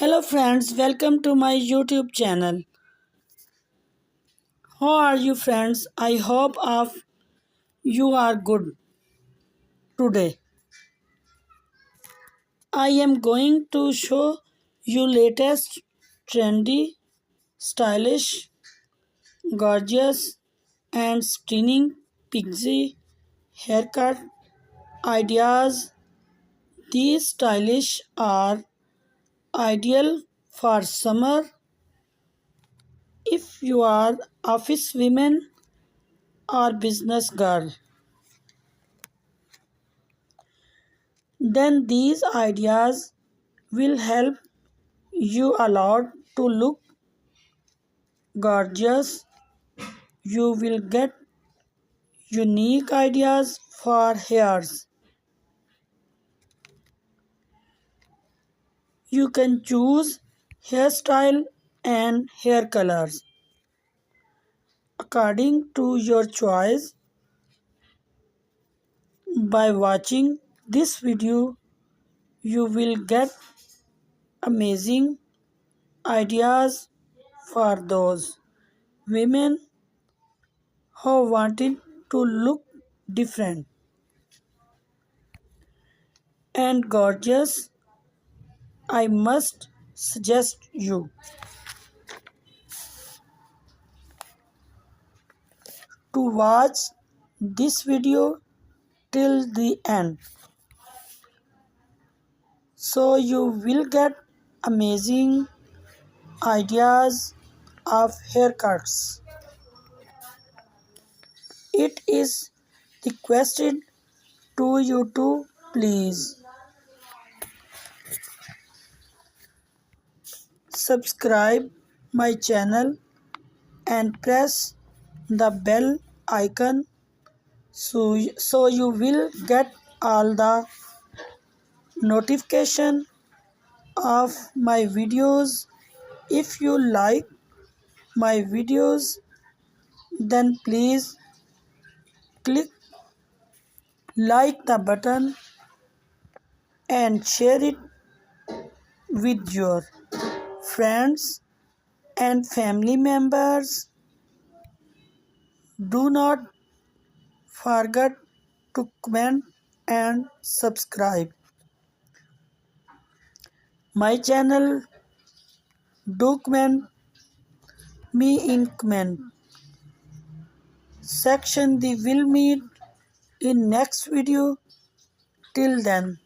Hello friends, welcome to my YouTube channel. How are you friends? I hope of you are good today. I am going to show you latest trendy, stylish, gorgeous and stunning pixie haircut ideas. These stylish are ideal for summer if you are office women or business girl. Then these ideas will help you a lot to look gorgeous. You will get unique ideas for hairs. You can choose hairstyle and hair colors according to your choice. By watching this video, you will get amazing ideas for those women who wanted to look different and gorgeous. I must suggest you to watch this video till the end, so you will get amazing ideas of haircuts. It is requested to you to please subscribe my channel and press the bell icon so you will get all the notification of my videos. If you like my videos, then please click like the button and share it with your friends and family members. Do not forget to comment and subscribe my channel. Do comment me in comment section. We will meet in next video. Till then,